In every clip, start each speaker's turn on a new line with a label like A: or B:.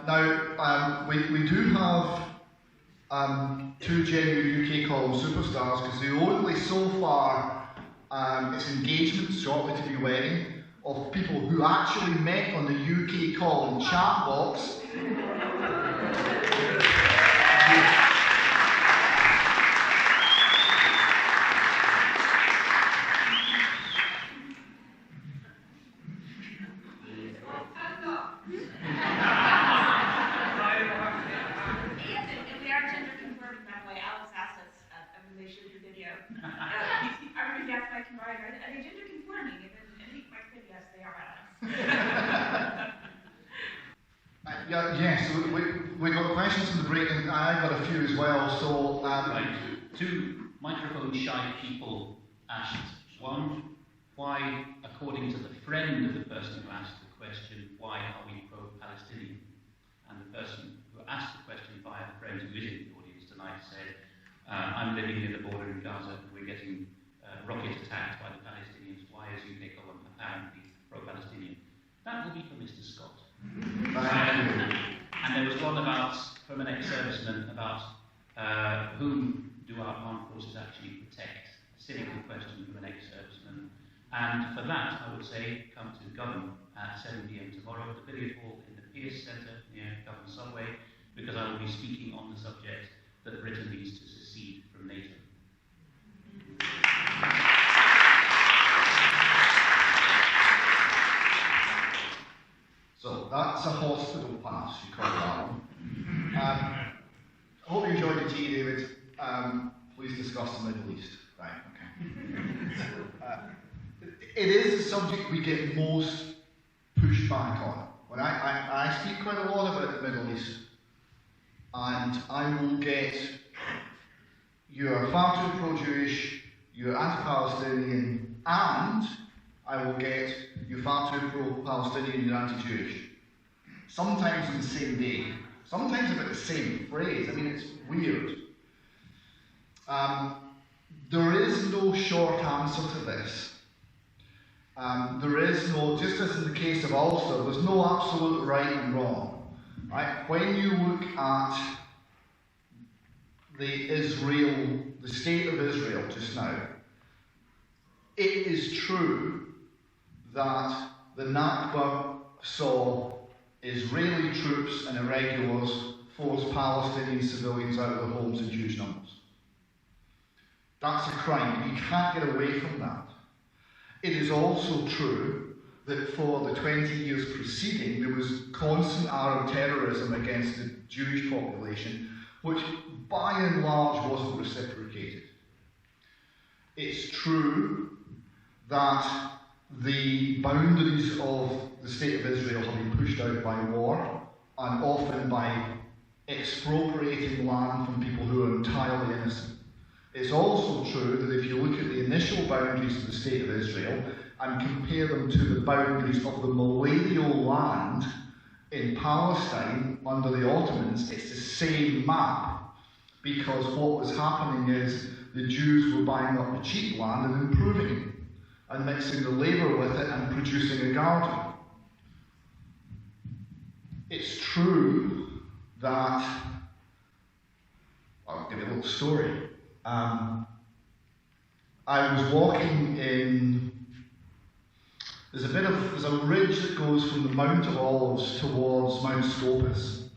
A: We do have two genuine UK column superstars, because the only so far it's engagements shortly to be wedding of people who actually met on the UK column chat box. Yes, we got questions in the break, and I got a few as well. So,
B: two microphone-shy people asked. One, why, according to the friend of the person who asked the question, why are we pro-Palestinian? And the person who asked the question via the friend who is in the audience tonight said, I'm living near the border in Gaza, and we're getting rocket attacked by the Palestinians. Why is UK column apparently pro-Palestinian? That will be for Mr. Scott. And there was one from an ex-serviceman about whom do our armed forces actually protect? A cynical question from an ex-serviceman. And for that, I would say, come to Govan at 7 p.m. tomorrow at the Billiard Hall in the Pierce Centre near Govan Subway, because I will be speaking on the subject that Britain needs to secede from NATO.
A: So that's a hospital pass, you call that one. I hope you enjoyed the tea, David. Please discuss the Middle East. Right, okay. It is the subject we get most pushback on. When I speak quite a lot about the Middle East, and I will get you're far too pro-Jewish, you're anti-Palestinian, and I will get you're far too pro-Palestinian, you're anti-Jewish. Sometimes in the same day. Sometimes about the same phrase. I mean, it's weird. There is no short answer to this. There is no, just as in the case of Ulster, there's no absolute right and wrong. Right? When you look at the state of Israel just now, it is true that the Nakba saw Israeli troops and irregulars force Palestinian civilians out of their homes in huge numbers. That's a crime. You can't get away from that. It is also true that for the 20 years preceding, there was constant Arab terrorism against the Jewish population, which by and large wasn't reciprocated. It's true that the boundaries of the state of Israel have been pushed out by war, and often by expropriating land from people who are entirely innocent. It's also true that if you look at the initial boundaries of the state of Israel and compare them to the boundaries of the Millennial land in Palestine under the Ottomans, it's the same map, because what was happening is the Jews were buying up the cheap land and improving it, and mixing the labour with it and producing a garden. It's true that, I'll give you a little story. I was walking in, there's a ridge that goes from the Mount of Olives towards Mount Scopus,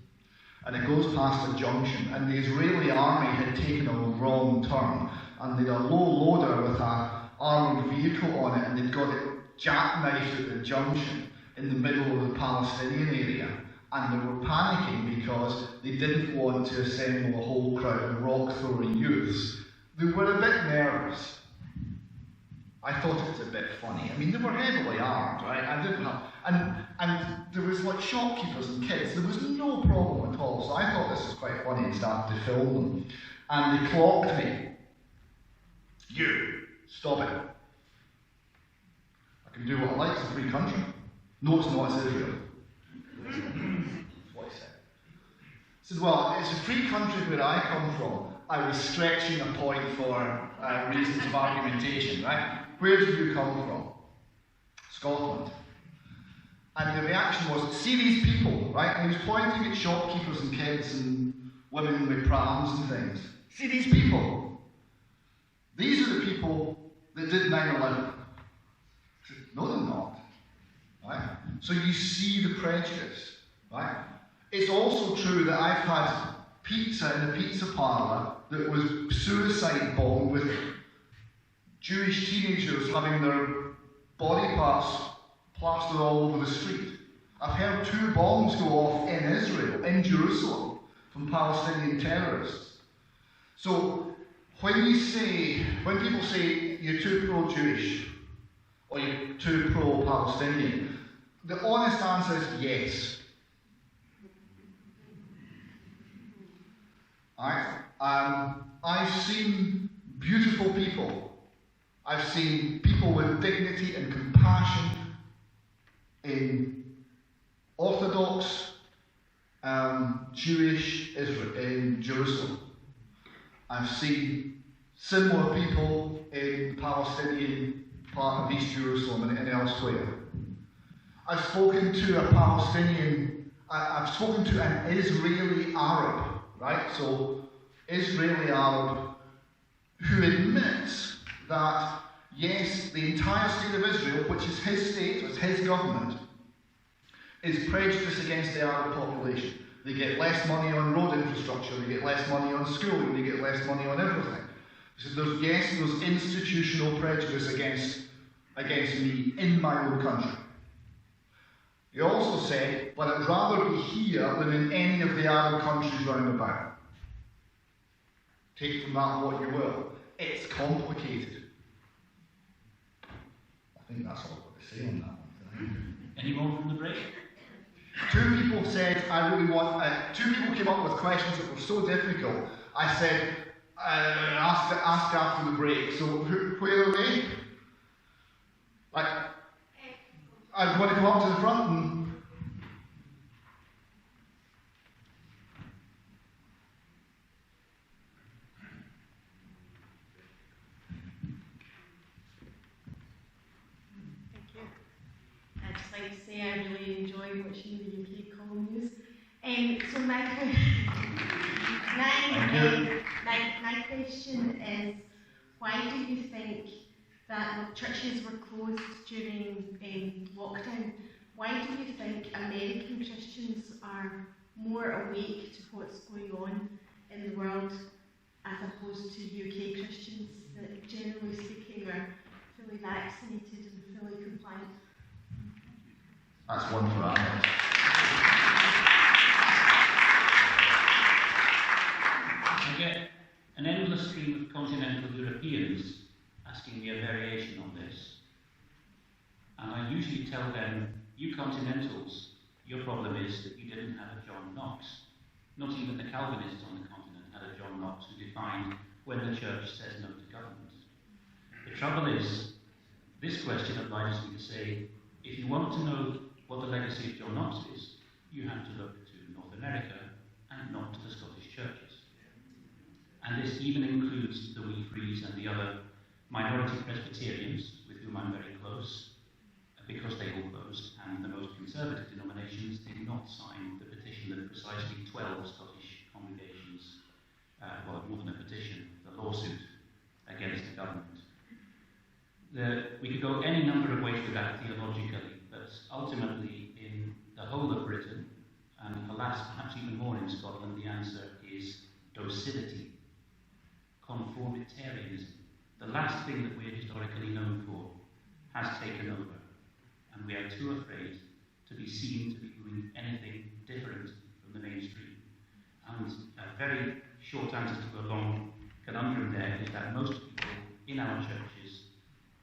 A: and it goes past a junction, and the Israeli army had taken a wrong turn, and they had a low loader with an armoured vehicle on it, and they'd got it jackknifed at the junction in the middle of the Palestinian area, and they were panicking because they didn't want to assemble a whole crowd of rock-throwing youths. They were a bit nervous. I thought it was a bit funny. I mean, they were heavily armed, right? And there was like shopkeepers and kids. There was no problem at all. So I thought this was quite funny and started to film them. And they clocked me. You, stop it. I can do what I like. It's a free country. No, it's not. It's Israel. That's what he said. He said, well, it's a free country where I come from. I was stretching a point for reasons of argumentation, right? Where did you come from? Scotland. And and the reaction was, see these people, right? And he was pointing at shopkeepers and kids and women with prams and things. See these people? These are the people that did 9/11. No, they're not. Right? So you see the prejudice, right? It's also true that I've had pizza in a pizza parlour that was suicide bombed with Jewish teenagers having their body parts plastered all over the street. I've heard 2 bombs go off in Israel, in Jerusalem, from Palestinian terrorists. So when people say you're too pro-Jewish or you're too pro-Palestinian, the honest answer is yes. I've seen beautiful people. I've seen people with dignity and compassion in Orthodox Jewish Israel in Jerusalem. I've seen similar people in the Palestinian part of East Jerusalem and elsewhere. I've spoken to an Israeli Arab, right? So, Israeli Arab who admits that, yes, the entire state of Israel, which is his state, it's his government, is prejudiced against the Arab population. They get less money on road infrastructure, they get less money on schooling, they get less money on everything. So there's institutional prejudice against me in my own country. He also said, but I'd rather be here than in any of the Arab countries round about. Take from that what you will. It's complicated. I think that's all I've got to say on that one.
B: Any more from the break?
A: 2 people said, two people came up with questions that were so difficult. I said, ask after the break. So, where are they? I'm going to come up to the front and...
C: I'd just like to say I really enjoy watching the UK columns. So my question is, why do you think that churches were closed during lockdown? Why do you think American Christians are more awake to what's going on in the world as opposed to UK Christians that, generally speaking, are fully vaccinated and fully compliant?
A: That's one for Alex.
B: I get an endless stream of continental Europeans asking me a variation on this. And I usually tell them, you continentals, your problem is that you didn't have a John Knox. Not even the Calvinists on the continent had a John Knox who defined when the church says no to government. The trouble is, this question obliges me to say, if you want to know what the legacy of John Knox is, you have to look to North America and not to the Scottish churches. And this even includes the Wee Frees and the other minority Presbyterians, with whom I'm very close, because they all closed, and the most conservative denominations did not sign the petition that precisely 12 Scottish congregations, more than a petition, the lawsuit against the government. We could go any number of ways with that theologically, but ultimately in the whole of Britain, and alas, perhaps even more in Scotland, the answer is docility, conformitarianism. The last thing that we're historically known for has taken over, and we are too afraid to be seen to be doing anything different from the mainstream. And a very short answer to a long conundrum there is that most people in our churches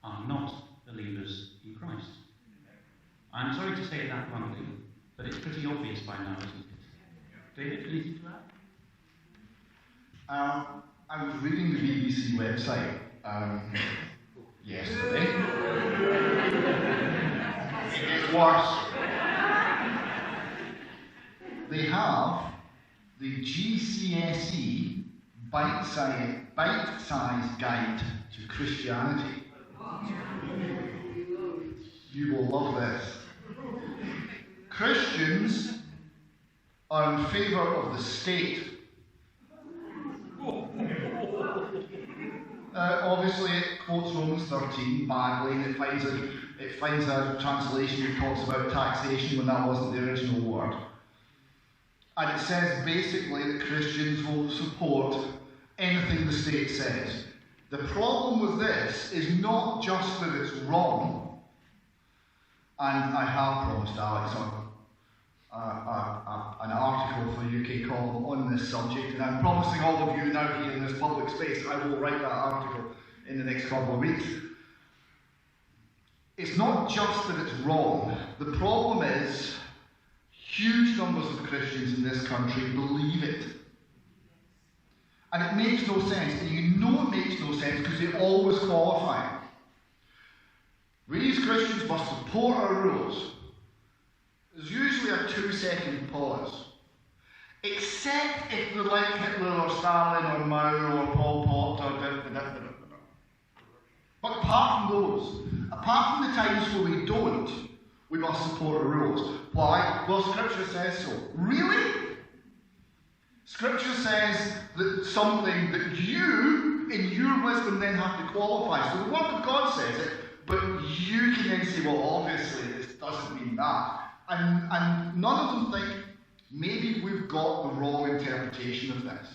B: are not believers in Christ. I'm sorry to say it that bluntly, but it's pretty obvious by now, isn't it? David, anything to add?
A: I was reading the BBC website yesterday. It worse. They have the GCSE bite-sized guide to Christianity. You will love this. Christians are in favour of the state. Obviously, it quotes Romans 13 badly, and it finds a translation that talks about taxation when that wasn't the original word. And it says basically that Christians will support anything the state says. The problem with this is not just that it's wrong, and I have promised Alex an article for UK Column on this subject, and I'm promising all of you now here in this public space I will write that article in the next couple of weeks. It's not just that it's wrong. The problem is huge numbers of Christians in this country believe it. And it makes no sense. And you know it makes no sense because they always qualify. We as Christians must support our rules. There's usually a 2-second pause. Except if they're like Hitler or Stalin or Mao or Pol Pot or But apart from those, apart from the times where we don't, we must support the rules. Why? Well, Scripture says so. Really? Scripture says that something that you, in your wisdom, then have to qualify. So the Word of God says it, but you can then say, well, obviously this doesn't mean that. And none of them think, maybe we've got the wrong interpretation of this.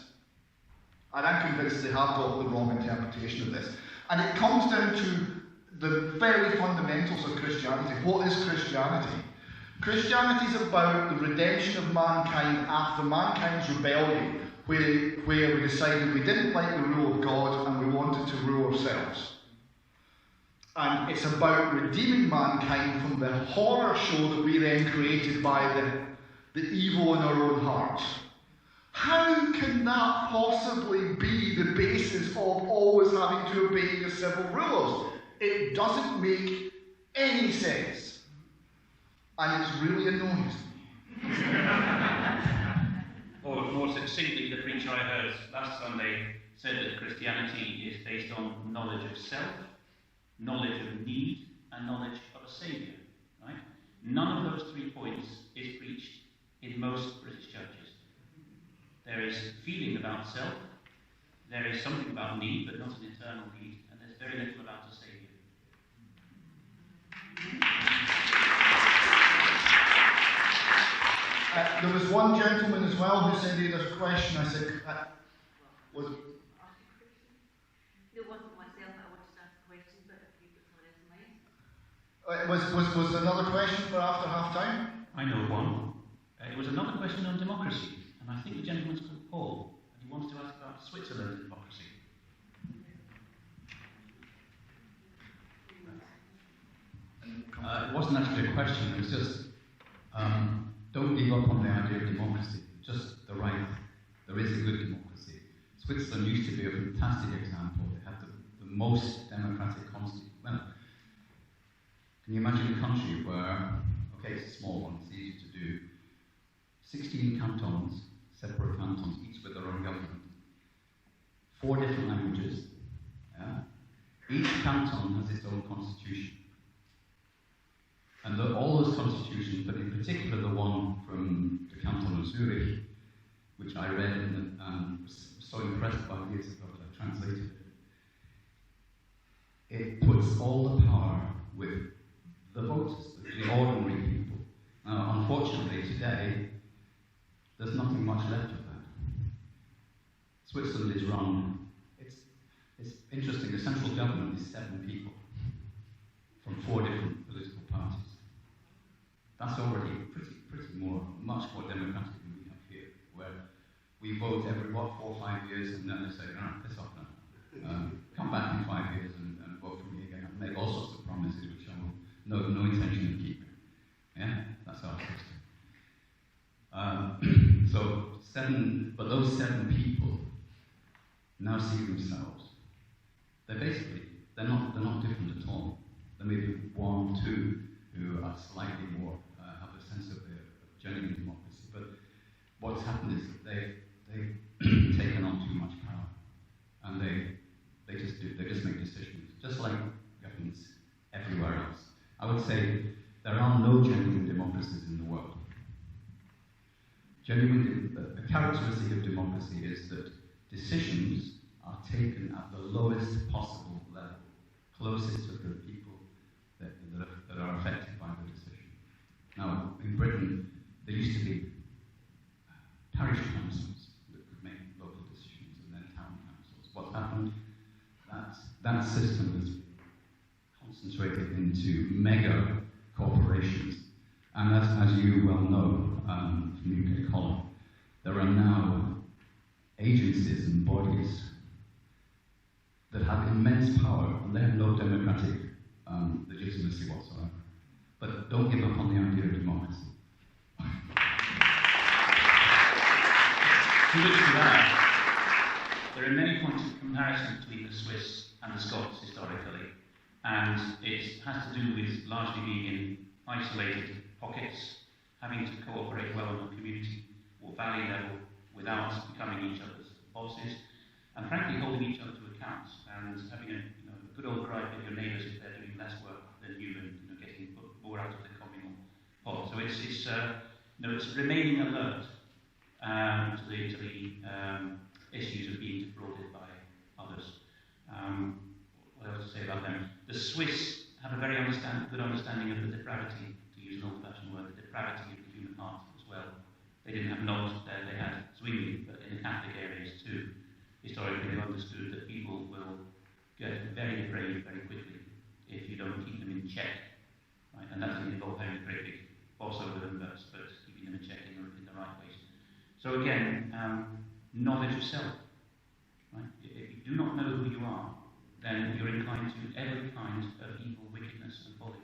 A: And I'm convinced they have got the wrong interpretation of this. And it comes down to the very fundamentals of Christianity. What is Christianity? Christianity is about the redemption of mankind after mankind's rebellion, where we decided we didn't like the rule of God and we wanted to rule ourselves. And it's about redeeming mankind from the horror show that we then created by the evil in our own hearts. How can that possibly be the basis of always having to obey the civil rules? It doesn't make any sense. And it's really annoying me.
B: Or more succinctly, the preacher I heard last Sunday said that Christianity is based on knowledge of self, knowledge of need, and knowledge of a saviour. Right? None of those 3 points is preached in most British churches. There is feeling about self, there is something about need, but not an eternal need, and there's very little about a saviour.
A: There was one gentleman as well who said he had a question. I said, was it?
D: It wasn't myself that I wanted to ask a question, but if you could someone else might.
A: Was another question for after half time?
B: I know one. It was another question on democracy, and I think the gentleman's called Paul, and he wanted to ask about Switzerland democracy.
E: It wasn't actually a question, it was just don't give up on the idea of democracy, just the right. There is a good democracy. Switzerland used to be a fantastic example. They had the most democratic constitution. Well, can you imagine a country where, okay, it's a small one, it's easy to do, 16 cantons, separate cantons, each with their own government, 4 different languages, yeah? Each canton has its own constitution. And all those constitutions, but in particular the one from the canton of Zurich, which I read and was so impressed by years ago that I translated it, it puts all the power with the voters, the ordinary people. Now, unfortunately, today, there's nothing much left of that. Switzerland is run, it's interesting, the central government is 7 people from 4 different political parties. That's already much more democratic than we have here, where we vote every, 4 or 5 years, and then they say, piss off now. Come back in 5 years and vote for me again. And make all sorts of promises which I have no intention of keeping. Yeah? That's our system. But those 7 people now see themselves. They're not different at all. There may be 1, 2 who are slightly more, have a sense of genuine democracy. But what's happened is that they've taken on too much power. And they just make decisions, just like governments everywhere else. I would say there are no genuine democracies in the world. The characteristic of democracy is that decisions are taken at the lowest possible level, closest to the people that are affected by the decision. Now, in Britain, there used to be parish councils that could make local decisions, and then town councils. What's happened? That system has been concentrated into mega corporations. And as you well know from UK Column, there are now agencies and bodies that have immense power, and they have no democratic legitimacy whatsoever. But don't give up on the idea of democracy.
B: To look to that, there are many points of comparison between the Swiss and the Scots historically, and it has to do with largely being in isolated pockets, having to cooperate well on a community or valley level without becoming each other's bosses, and frankly holding each other to account and having a good old gripe at your neighbours if they're doing less work than you and getting more out of the communal pot. So it's remaining alert to the issues of being defrauded by others. What else to say about them? The Swiss have a very good understanding of the depravity, to use an old-fashioned word, the depravity of the human heart as well. They didn't have knowledge there, they had Zwingli, but in the Catholic areas too. Historically, they understood that people will get very afraid very quickly if you don't keep them in check. Right? And that doesn't involve having a great big boss over them, but keeping them in check in the right ways. So again, knowledge of self. Right? If you do not know who you are, then you're inclined to every kind of evil, wickedness, and folly.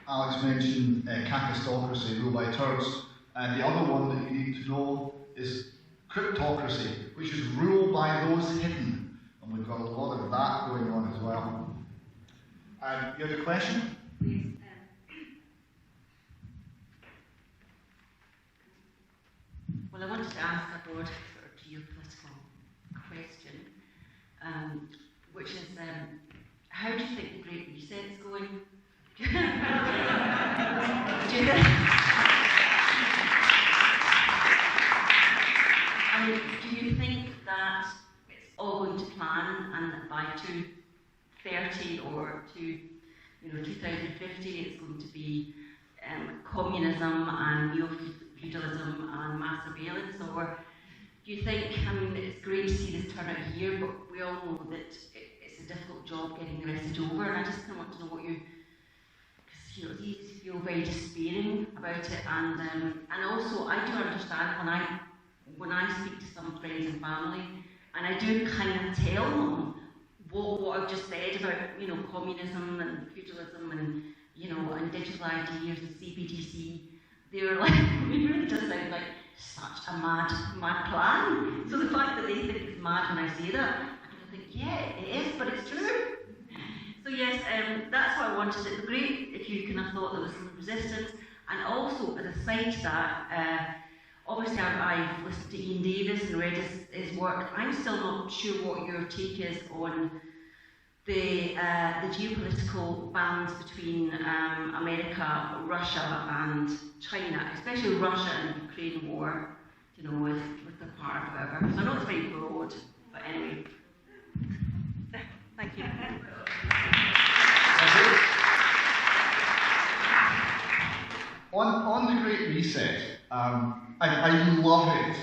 A: Alex mentioned kakistocracy, rule by turds, and the other one that you need to know is cryptocracy, which is rule by those hidden, and we've got a lot of that going on as well. You had a question?
D: Yes. Well, I wanted to ask a broad sort of geopolitical question, which is, how do you think the Great Reset's going? Do you think that it's all going to plan, and that by 2030 or 2050 it's going to be communism and neo-feudalism and mass surveillance? Or do you think, it's great to see this turn out here, but we all know that it's a difficult job getting the message over, and I just kind of want to know what you, because it's easy to feel very despairing about it, and also I do understand when I speak to some friends and family, and I do kind of tell them what I've just said about communism and feudalism and and digital ideas and CBDC. They're like, it really does sound like such a mad plan. So the fact that they think it's mad when I say that, I kind of think, yeah, it is, but it's true. So yes, that's why I wanted it. It'd be great if you kind of thought there was some resistance. And also, as a side to that, obviously I've listened to Ian Davis and read his work. I'm still not sure what your take is on the geopolitical balance between America, Russia and China, especially Russia and the Ukraine war, with the part or whatever. So I know it's very broad, but anyway. Thank you.
A: On the Great Reset, I love it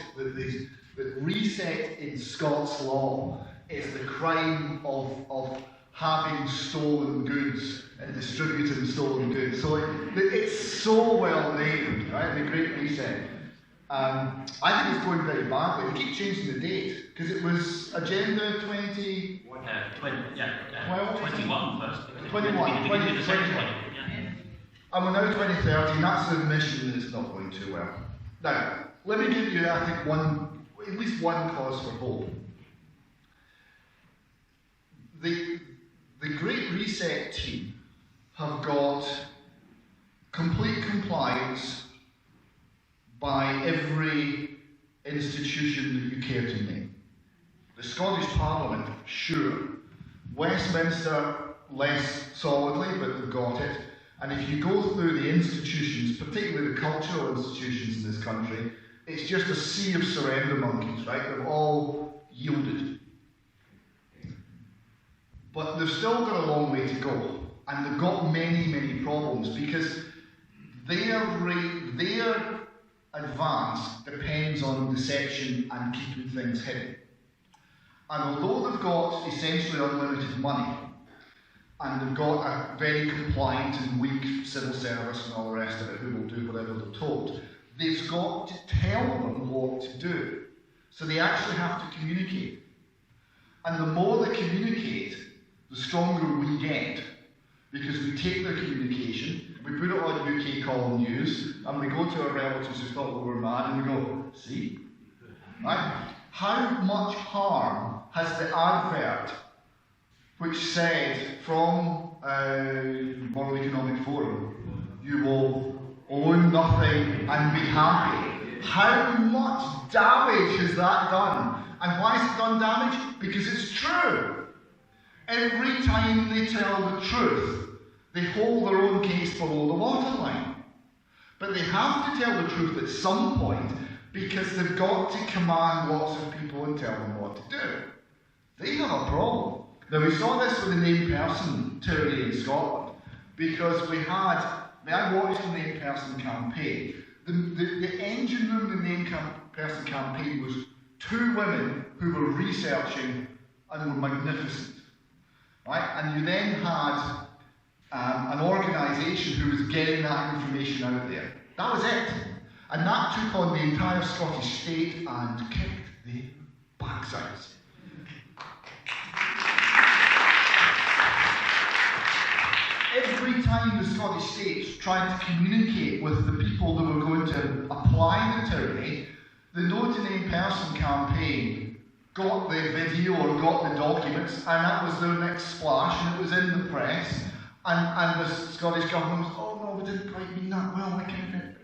A: that reset in Scots law is the crime of having stolen goods and distributing stolen goods. So it's so well named, right? The Great Reset. I think it's going very badly. They keep changing the date because it was Agenda 20.
B: 21 first.
A: 21. And we're now 2030, and that's an admission that it's not going too well. Now, let me give you, I think, at least one cause for hope. The Great Reset team have got complete compliance by every institution that you care to name. The Scottish Parliament, sure. Westminster, less solidly, but they've got it. And if you go through the institutions, particularly the cultural institutions in this country, it's just a sea of surrender monkeys, right? They've all yielded. But they've still got a long way to go. And they've got many, many problems because their advance depends on deception and keeping things hidden. And although they've got essentially unlimited money, and they've got a very compliant and weak civil service and all the rest of it who will do whatever they're told, they've got to tell them what to do. So they actually have to communicate. And the more they communicate, the stronger we get. Because we take their communication, we put it on UK Column News, and we go to our relatives who thought we were mad, and we go, see? Right? How much harm has the advert which said from World Economic Forum, you will own nothing and be happy. How much damage has that done? And why has it done damage? Because it's true. Every time they tell the truth, they hold their own case below the waterline. But they have to tell the truth at some point because they've got to command lots of people and tell them what to do. They have a problem. Now we saw this with the named person tyranny in Scotland because we had, I watched the named person campaign. The engine room of the named person campaign was two women who were researching and were magnificent. Right? And you then had an organisation who was getting that information out there. That was it. And that took on the entire Scottish state and kicked the backsides. Every time the Scottish states tried to communicate with the people that were going to apply the tyranny, the No to Name Person campaign got the video or got the documents, and that was their next splash, and it was in the press, and the Scottish government was, oh no, we didn't quite mean that well, we didn't.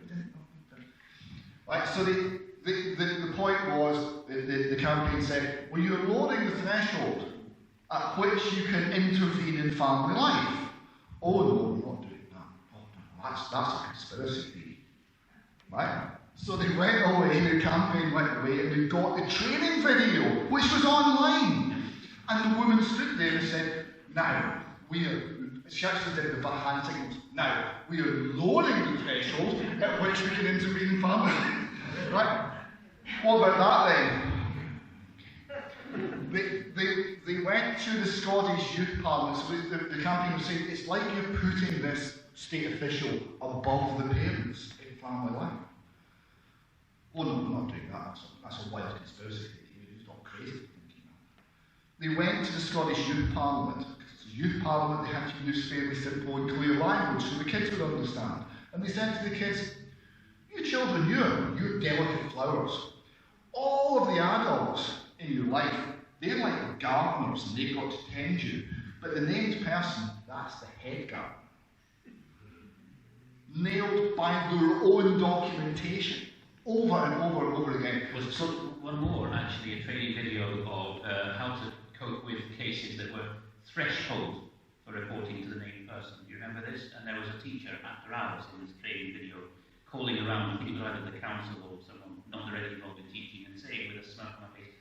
A: Right, so the point was, the campaign said, well, you're lowering the threshold at which you can intervene in family life. Oh no, we're not doing that. Oh no, that's a conspiracy theory. Right? So they went away, the campaign went away, and they got the training video, which was online. And the woman stood there and said, now, she actually did the hand signals, now, we are lowering the threshold at which we can intervene in family. Right? What about that then? They went to the Scottish Youth Parliament, so the campaign was saying, it's like you're putting this state official above the parents in family life. Oh no, we're not doing that, that's a wild conspiracy theory, it's not crazy thinking that. They went to the Scottish Youth Parliament, because it's a youth parliament, they had to use fairly simple and clear language so the kids would understand. And they said to the kids, you children, you're delicate flowers. All of the adults in your life, they're like gardeners and they've got to tend you. But the named person, that's the head gardener. Nailed by their own documentation, over and over and over again.
B: Was so one more, actually, a training video of how to cope with cases that were threshold for reporting to the named person. Do you remember this? And there was a teacher after hours in this training video calling around, I think it was either the council or someone not directly involved in teaching, and saying with a smirk on my face,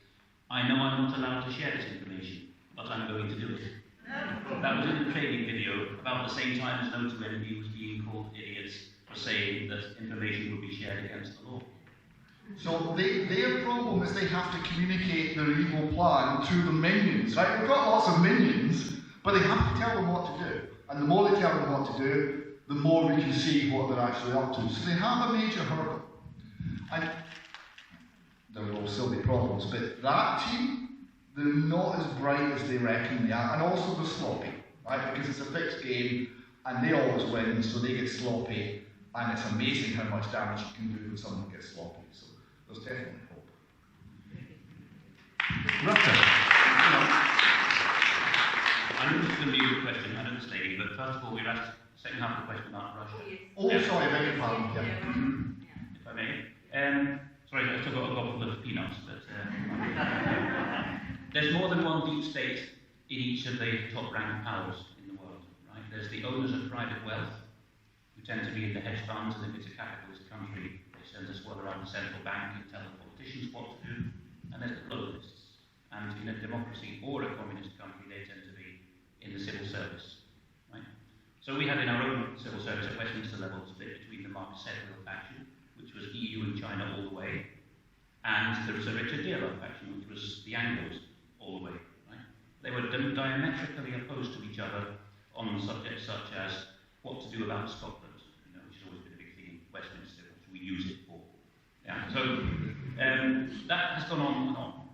B: I know I'm not allowed to share this information, but I'm going to do it. That was in the training video, about the same time as No to NB was being called idiots for saying that information would be shared against the law.
A: So their problem is they have to communicate their evil plan to the minions, right? They've got lots of minions, but they have to tell them what to do. And the more they tell them what to do, the more we can see what they're actually up to. So they have a major hurdle. And there will still be problems, but that team, they're not as bright as they reckon they are. And also they're sloppy, right? Because it's a fixed game, and they always win, so they get sloppy. And it's amazing how much damage you can do when someone gets sloppy. So there's definitely hope.
B: Rutter. I know this is going to be a good question, I know this lady, but first of all, we're asked the second half of the question about Russia.
A: Oh, sorry, I beg your pardon. Yeah.
B: If I may. Sorry, I still got a gobble full of peanuts, but There's more than one deep state in each of the top-ranked powers in the world, right? There's the owners of private wealth, who tend to be in the hedge funds, and if it's a capitalist country, they send us well around the central bank and tell the politicians what to do. And there's the globalists. And in a democracy or a communist country, they tend to be in the civil service, right? So we had in our own civil service at Westminster level split between the Marcus Sedgwick faction, which was EU and China all the way, and there was a Richard Dearlove faction, which was the Anglos all the way, right? They were diametrically opposed to each other on subjects such as what to do about Scotland, which has always been a big thing in Westminster, which we use it for. Yeah, so that has gone on and on.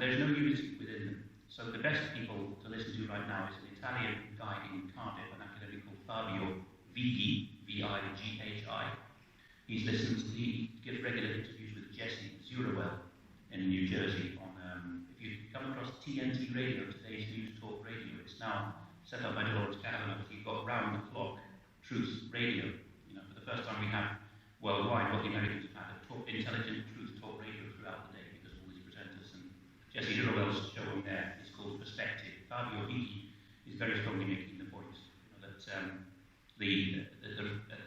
B: There's no unity within them. So the best people to listen to right now is an Italian guy in Cardiff, an academic called Fabio Vighi, V-I-G-H-I. He gives regular interviews with Jesse Zurewell in New Jersey. If you come across TNT Radio, today's News Talk Radio, it's now set up by Dolores Cavanagh. You've got round-the-clock truth radio. For the first time we have worldwide what the Americans have had, intelligent truth talk radio throughout the day, because all these presenters. And Jesse Zurewell's show on there is called Perspective. Fabio Vighi is very strongly making the point that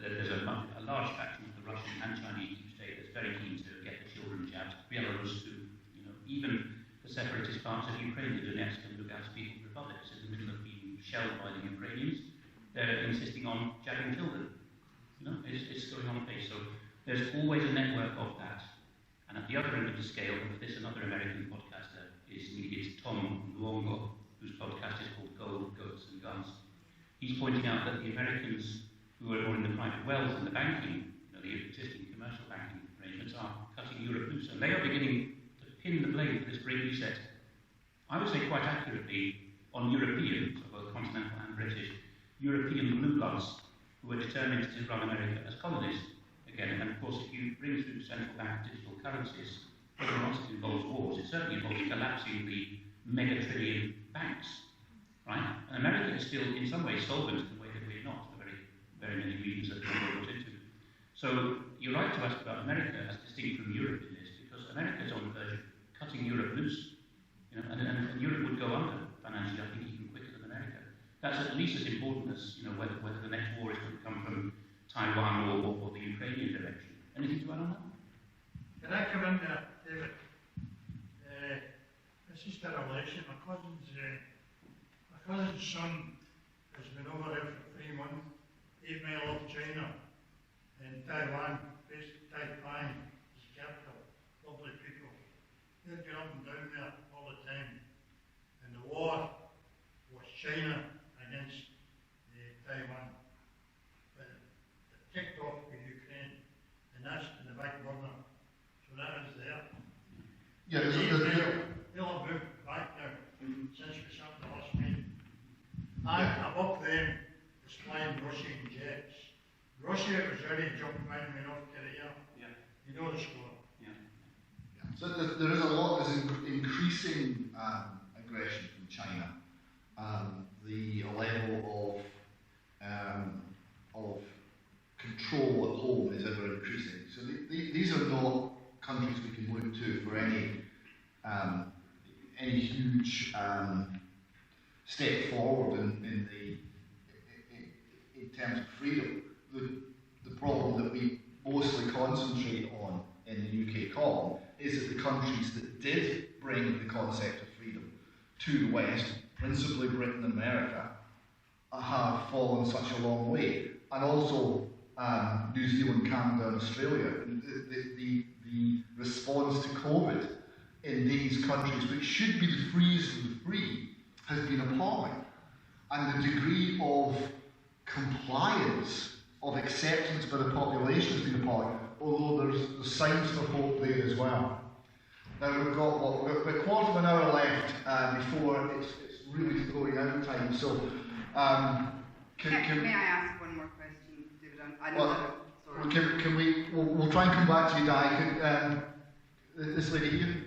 B: there's a large faction of the Russian and Chinese deep state that's very keen to get the children jabbed. Belarus too. Even the separatist parts of Ukraine, the Donetsk and Lugansk People's Republics, in the middle of being shelled by the Ukrainians, they're insisting on jabbing children. It's going on apace. So there's always a network of that. And at the other end of the scale, with this another American podcaster is Tom Luongo, whose podcast is called Gold, Goats and Guns. He's pointing out that the Americans who are more in the private wealth and the banking, the existing commercial banking arrangements, are cutting Europe loose, and they are beginning to pin the blame for this great reset. I would say quite accurately on European, so both continental and British, European blue bloods who are determined to run America as colonies again. And of course, if you bring through central bank digital currencies, whether or not it involves wars, it certainly involves collapsing the mega-trillion banks, right? And America is still, in some ways, solvent in the way that we're not, for very, very many reasons that we're brought into. So you're right to ask about America as distinct from Europe in this, because America is on the verge of cutting Europe loose, and Europe would go under financially, I think, even quicker than America. That's at least as important as whether the next war is going to come from Taiwan or the Ukrainian direction. Anything to add on that?
F: Can I come in there, David? This is the relation. My cousin's son has been over there for 3 months, 8 mile off China, in Taiwan, based Taipei, his capital, lovely people. They'd get up and down there all the time. And the war was China against Taiwan. But it kicked off with Ukraine, and that's in the back burner. So that is there.
A: Yeah,
F: They'll have moved back now since we sat the last meeting. I'm up them is flying Russian jets. Russia was ready to jump around in North Korea.
B: Yeah.
F: You know the score.
B: Yeah.
A: So there is a lot, there's increasing aggression from China. The level of control at home is ever increasing. So these are not countries we can look to for any huge step forward in terms of freedom. The problem that we mostly concentrate on in the UK column is that the countries that did bring the concept of freedom to the West, principally Britain and America, have fallen such a long way. And also New Zealand, Canada and Australia. The response to COVID in these countries, which should be the freest of the free, has been appalling. And the degree of compliance, of acceptance by the population has been appalling, although there's signs of hope there as well. Now we've got a quarter of an hour left before it's really going out of time. So,
G: may I ask one more question, David? I know sorry.
A: We'll try and come back to you, Di. This lady here,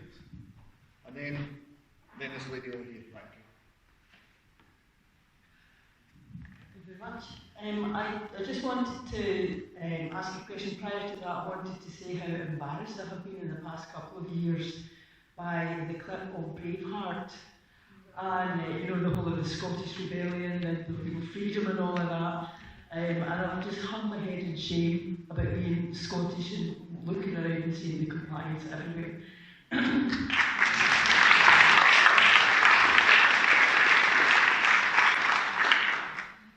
A: and then this lady over here. Right.
H: Thank you very much. I just wanted to ask a question. Prior to that, I wanted to say how embarrassed I have been in the past couple of years by the clip of Braveheart, and you know, the whole of the Scottish Rebellion and political freedom and all of that. And I've just hung my head in shame about being Scottish and looking around and seeing the compliance everywhere.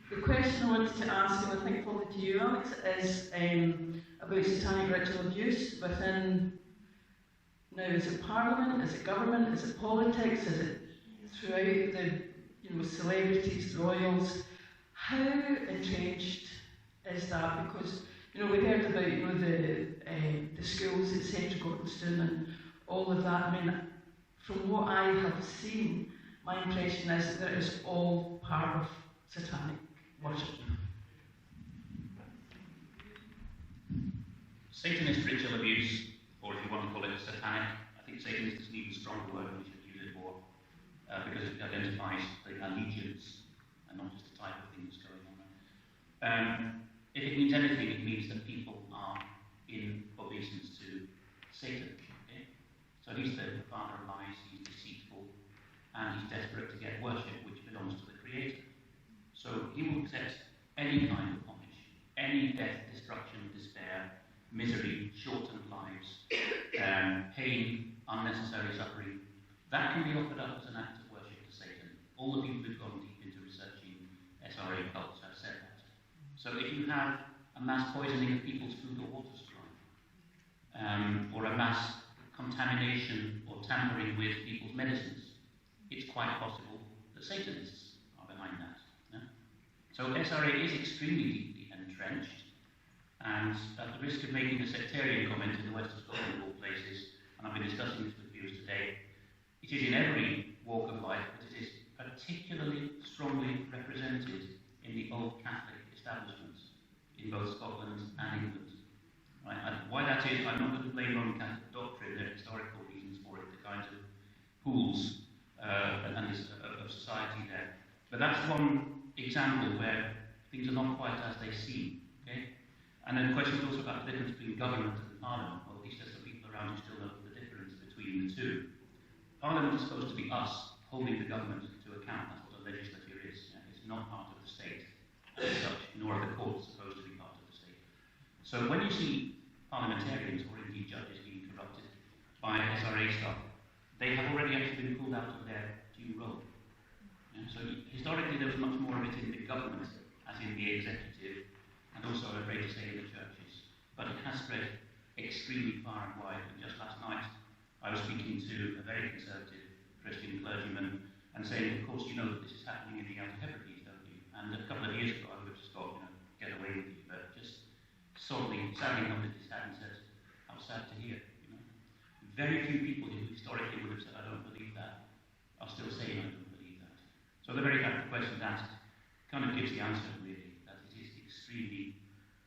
H: The question I wanted to ask, and I think probably to you, Alex, is about satanic ritual abuse within, now is it Parliament, is it government, is it politics, is it throughout the, you know, celebrities, royals? How entrenched is that? Because, you know, we heard about, you know, the schools at Central Gordonstoun and all of that. I mean, from what I have seen, my impression is that it is all part of satanic worship.
B: Satanist ritual abuse, or if you want to call it satanic, I think Satanist is an even stronger word, we should use it more, because it identifies the allegiance and not just the type of thing that's going on there. If it means anything, it means that people are in obeisance to Satan. Okay? So he's the father of lies, he's deceitful, and he's desperate to get worship which belongs to the Creator. So he will accept any kind of homage, any death, destruction, despair, misery, shortened lives, pain, unnecessary suffering. That can be offered up as an act of worship to Satan. All the people who've gone deep into researching SRA cults have said that. So if you have a mass poisoning of people's food or water supply, or a mass contamination or tampering with people's medicines, it's quite possible that Satanists are behind that. Yeah? So SRA is extremely deeply entrenched, and at the risk of making a sectarian comment in the West of Scotland of all places, and I've been discussing this with viewers today, it is in every walk of life, but it is particularly strongly represented in the old Catholic establishments in both Scotland and England. Right? And why that is, I'm not going to blame Roman Catholic doctrine, there are historical reasons for it, the kinds of pools of society there. But that's one example where things are not quite as they seem. Okay? And then the question is also about the difference between government and Parliament. Well, at least there's some people around who still know the difference between the two. Parliament is supposed to be us holding the government to account. That's what a legislature is. It's not part of the state as such, nor are the courts supposed to be part of the state. So when you see parliamentarians or indeed judges being corrupted by SRA stuff, they have already actually been pulled out of their due role. And so historically there was much more of it in the government, as in the executive, and also a greater say in the churches. But it has spread extremely far and wide. And just last night I was speaking to a very conservative Christian clergyman and saying, of course, you know that this is happening in the Outer Hebrides, don't you? And a couple of years ago I would have just thought, you know, get away with you, but just sadly nodded his head and said, how sad to hear, you know. Very few people who historically would have said, I don't believe that, are still saying, I don't believe that. So the very fact the question asked kind of gives the answer, really, that it is extremely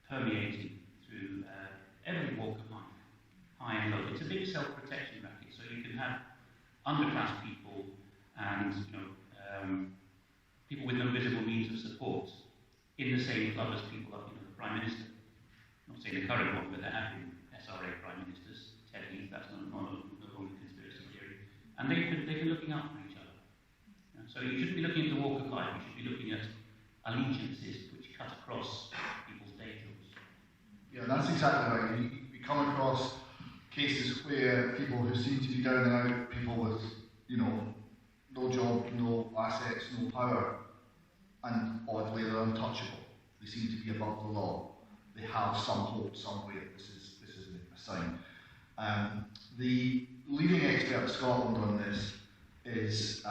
B: permeating through every walk of life, high and low. It's a big self-protection racket, so you can have underclass people and, you know, people with no visible means of support in the same club as people like, you know, the Prime Minister. I'm not saying the current one, but there have been SRA Prime Ministers. Ted Heath, that's no longer conspiracy theory. And they've been looking out for each other. Yeah, so you shouldn't be looking at the walk of life, you should be looking at allegiances which cut across people's day jobs.
A: Yeah, that's exactly right. We come across cases where people who seem to be down and out, people with, you know, no job, no assets, no power, and oddly they're untouchable. They seem to be above the law. They have some hope somewhere. This is a sign. The leading expert in Scotland on this is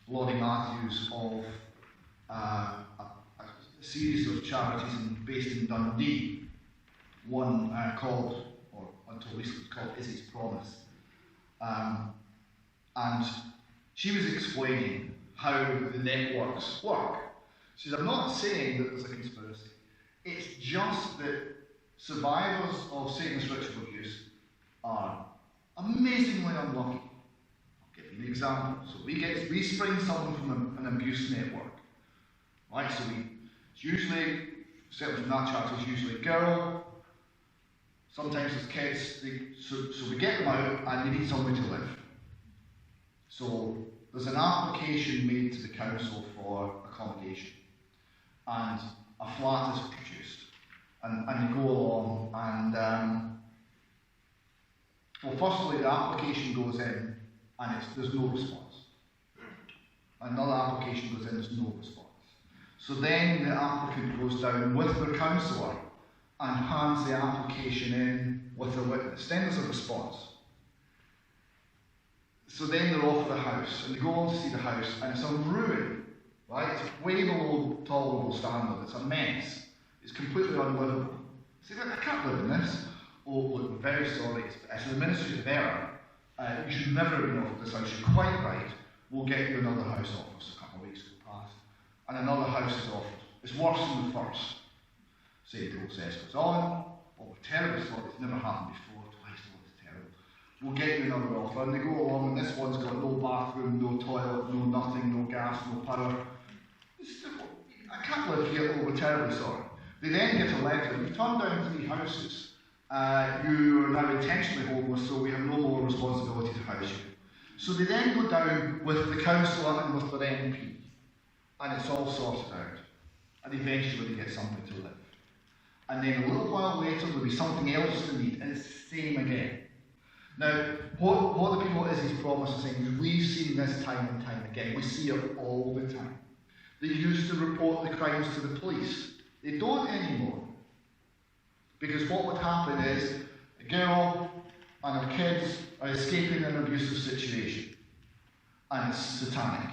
A: Laurie Matthews of a series of charities based in Dundee. One called, or until recently called, Izzy's Promise. And she was explaining how the networks work. She says, I'm not saying that there's a conspiracy. It's just that survivors of Satanist ritual abuse are amazingly unlucky. I'll give you an example. So we spring someone from an abuse network. Right, so it's usually, certainly from that chart, it's usually a girl. Sometimes it's kids, so we get them out and they need somewhere to live. So there's an application made to the council for accommodation, and a flat is produced, and you go along and well, firstly the application goes in and there's no response. Another application goes in, there's no response. So then the applicant goes down with their counsellor and hands the application in with a witness. Then there's a response. So then they're offered a house, and they go on to see the house, and it's a ruin, right? It's way below tolerable standard. It's a mess. It's completely unlivable. So I can't live in this. Oh, look, we're very sorry. It's an administrative error. You should never have been offered this house. You're quite right. We'll get you another house offer. So a couple of weeks go past, and another house is offered. It's worse than the first. Same process goes on. Oh, we're terribly sorry. It's never happened before. Twice. Oh, it's terrible. We'll get you another offer, and they go along, and this one's got no bathroom, no toilet, no nothing, no gas, no power. I can't live here. Oh, we're terribly sorry. They then get a letter. You've turned down 3 houses. You are now intentionally homeless, so we have no more responsibility to house you. So they then go down with the councillor and with their MP, and it's all sorted out. And eventually they get somewhere to live. And then a little while later there'll be something else to need, and it's the same again. Now, what the people at Izzy's Promise are saying is we've seen this time and time again. We see it all the time. They used to report the crimes to the police. They don't anymore. Because what would happen is a girl and her kids are escaping an abusive situation. And it's satanic.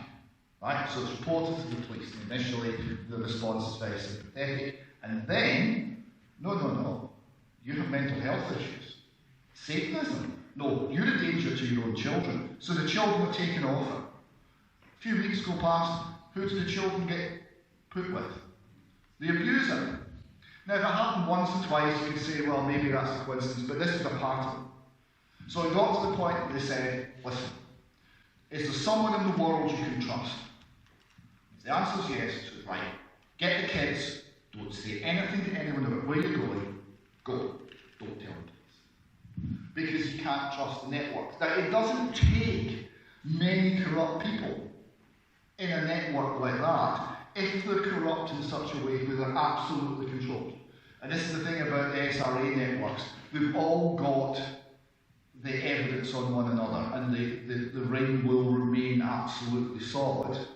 A: Right? So it's reported to the police. And initially, the response is very sympathetic. And then, no, you have mental health issues. Satanism. No, you're a danger to your own children. So the children are taken off her. A few weeks go past, who do the children get put with? The abuser. Now, if it happened once or twice, you could say, well, maybe that's a coincidence, but this is a pattern. So it got to the point that they said, listen, is there someone in the world you can trust? If the answer is yes, so right, get the kids, don't say anything to anyone about where you're going, go, don't tell them. Because you can't trust the network. Now, it doesn't take many corrupt people in a network like that if they're corrupt in such a way where they're absolutely controlled. And this is the thing about the SRA networks. They've all got the evidence on one another, and the ring will remain absolutely solid.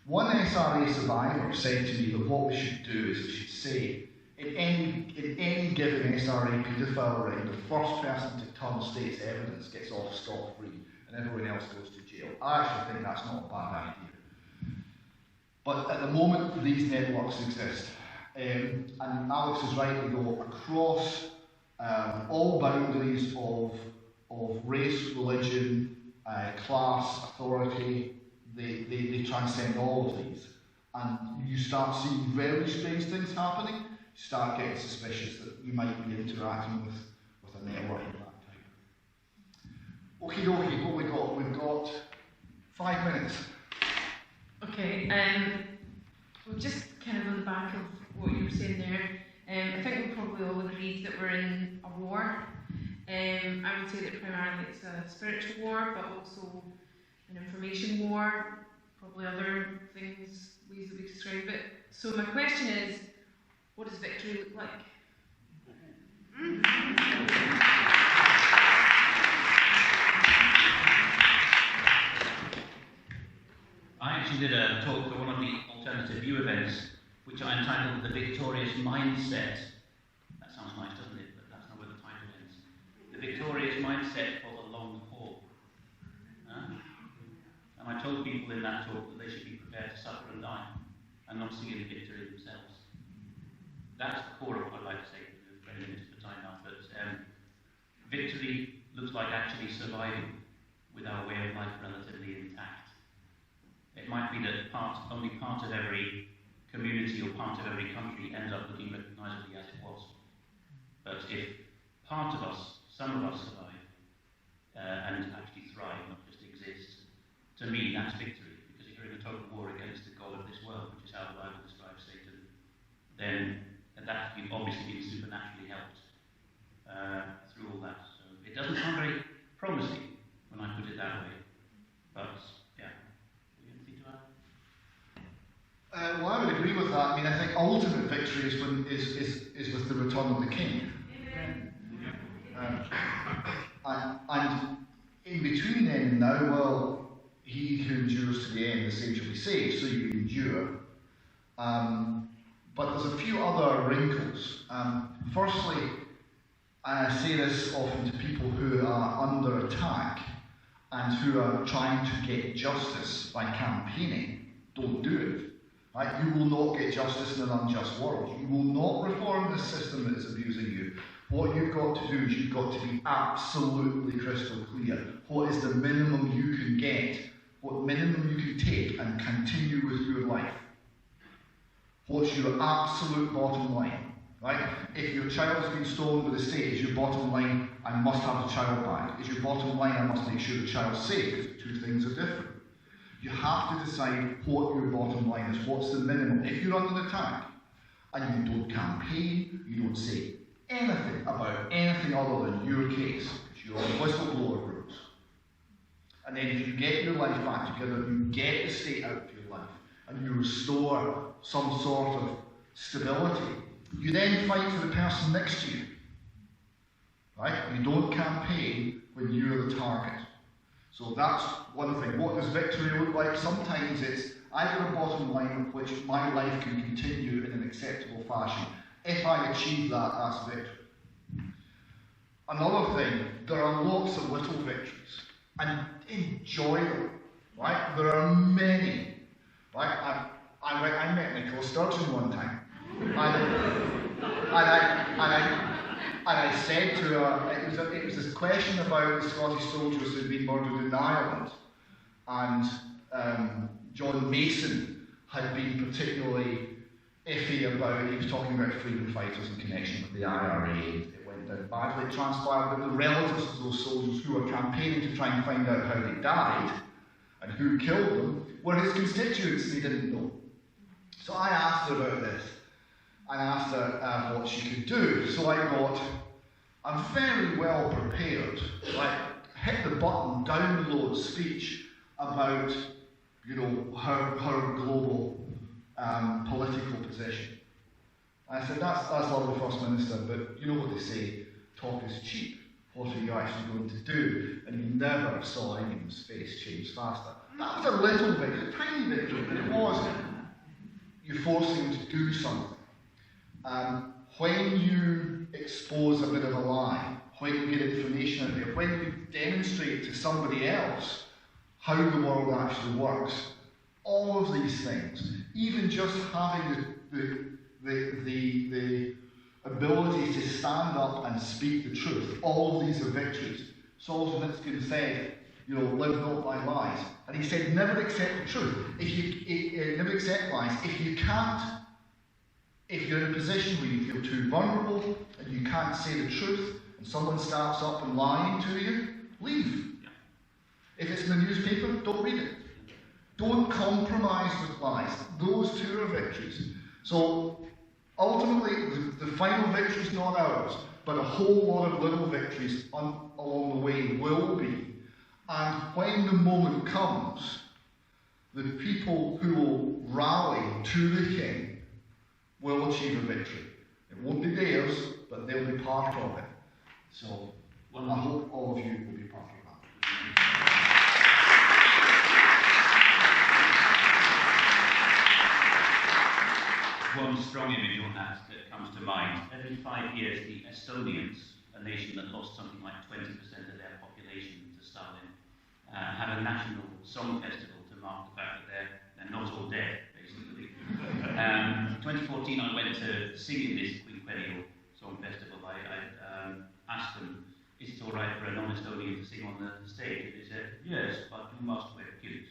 A: One SRA survivor said to me that what we should do is we should say, in any given SRA paedophile ring, the first person to turn state's evidence gets off scot-free, and everyone else goes to jail. I actually think that's not a bad idea. But at the moment, these networks exist. And Alex is right, they go across all boundaries of race, religion, class, authority. They transcend all of these. And you start seeing very strange things happening. You start getting suspicious that you might be interacting with a network of that type. Okie dokie, what we got? We've got 5 minutes.
C: Okay, well, just kind of on the back of what you were saying there, I think we probably all agreed that we're in a war. I would say that primarily it's a spiritual war, but also an information war, probably other things, ways that we describe it. So my question is, what does victory look like?
B: I actually did a talk for one of the alternative view events, which I entitled The Victorious Mindset. That sounds nice, doesn't it? But that's not where the title ends. The Victorious Mindset for the Long Haul. And I told people in that talk that they should be prepared to suffer and die, and not see any victory themselves. That's the core of what I'd like to say. We're very limited for time now, but victory looks like actually surviving with our way of life relatively intact. It might be that only part of every community or part of every country ends up looking recognisably as it was. But if part of us, some of us survive and actually thrive, not just exist, to me that's victory. Because if you're in a total war against the God of this world, which is how the Bible describes Satan, then that you've obviously been supernaturally helped through all that. So it doesn't sound very promising when I put it that way.
A: would agree with that. I mean, I think ultimate victory is with the return of the King. And in between then and now, well, he who endures to the end, the same shall be saved. So you endure. But there's a few other wrinkles. Firstly, and I say this often to people who are under attack and who are trying to get justice by campaigning, don't do it. Right? You will not get justice in an unjust world. You will not reform the system that is abusing you. What you've got to do is you've got to be absolutely crystal clear. What is the minimum you can get? What minimum you can take and continue with your life? What's your absolute bottom line? Right? If your child has been stolen with the state, is your bottom line, I must have the child back? Is your bottom line, I must make sure the child's safe? Two things are different. You have to decide what your bottom line is. What's the minimum? If you're under attack and you don't campaign, you don't say anything about anything other than your case, because you're on whistleblower rules. And then if you get your life back together, you get the state out of your life, and you restore some sort of stability, you then fight for the person next to you. Right? You don't campaign when you're the target. So that's one thing. What does victory look like? Sometimes it's, I've got a bottom line at which my life can continue in an acceptable fashion. If I achieve that, that's victory. Another thing, there are lots of little victories. And enjoy them. Right? There are many. Right? I met Nicola Sturgeon one time. And I said to her, it was this question about the Scottish soldiers who had been murdered in Ireland, and John Mason had been particularly iffy about, he was talking about freedom fighters in connection with the IRA. It went down badly. It transpired that the relatives of those soldiers who were campaigning to try and find out how they died and who killed them were his constituents they didn't know. So I asked her about this. And asked her what she could do. So I got a very well prepared, like hit the button, download speech about, her global political position. And I said, that's lovely, First Minister, but you know what they say, talk is cheap. What are you actually going to do? And you never saw anyone's face change faster. That was a little victory, a tiny victory, but it was. You force him to do something. When you expose a bit of a lie, when you get information out there, when you demonstrate to somebody else how the world actually works, all of these things, even just having the ability to stand up and speak the truth, all of these are victories. Solzhenitsyn said, live not by lies. And he said, never accept the truth. Never accept lies. If you're in a position where you feel too vulnerable and you can't say the truth and someone starts up and lying to you, leave. If it's in the newspaper, don't read it. Don't compromise with lies. Those two are victories. So ultimately, the final victory is not ours, but a whole lot of little victories along the way will be. And when the moment comes, the people who will rally to the King will achieve a victory. It won't be theirs, but they'll be part of it. So I hope all of you will be part of that.
B: One strong image on that comes to mind. Every 5 years, the Estonians, a nation that lost something like 20% of their population to Stalin, have a national song festival to mark the fact that they're not all dead. 2014, I went to sing in this quinquennial song festival. I asked them, is it all right for a non-Estonian to sing on the stage? And they said, yes, but you must wear kilt.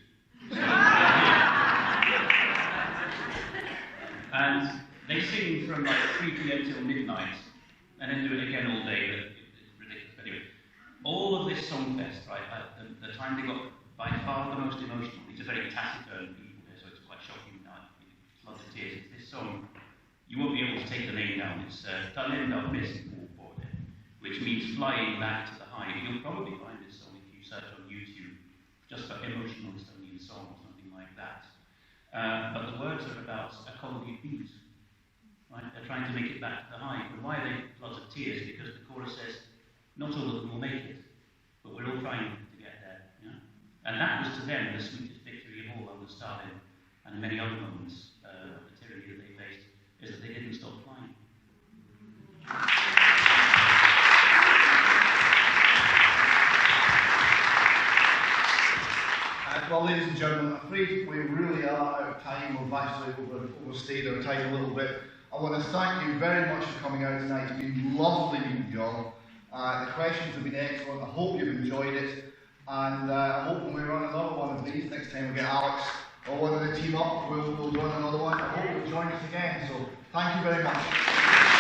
B: And they sing from like 3 p.m. till midnight, and then do it again all day. It's ridiculous. But anyway, all of this songfest, right, the time they got by far the most emotional, it's a very taciturn people here, so it's quite shocking. Lots of tears. It's this song, you won't be able to take the name down. It's Talenda Messingbordet, which means flying back to the hive. You'll probably find this song if you search on YouTube, just for emotional Estonian song or something like that. But the words are about a colony of bees. Right? They're trying to make it back to the hive. And why are they floods of tears? Because the chorus says, not all of them will make it, but we're all trying to get there. You know? And that was to them the sweetest victory of all under Stalin and many other moments of the tyranny that they faced, is that they didn't stop flying.
A: Well, ladies and gentlemen, I'm afraid we really are out of time. We've actually overstayed our time a little bit. I want to thank you very much for coming out tonight. It's been lovely meeting you all. The questions have been excellent. I hope you've enjoyed it. And I hope when we run another one of these, next time we get Alex or one of the team up, we'll run another one. I hope you'll join us again. So thank you very much.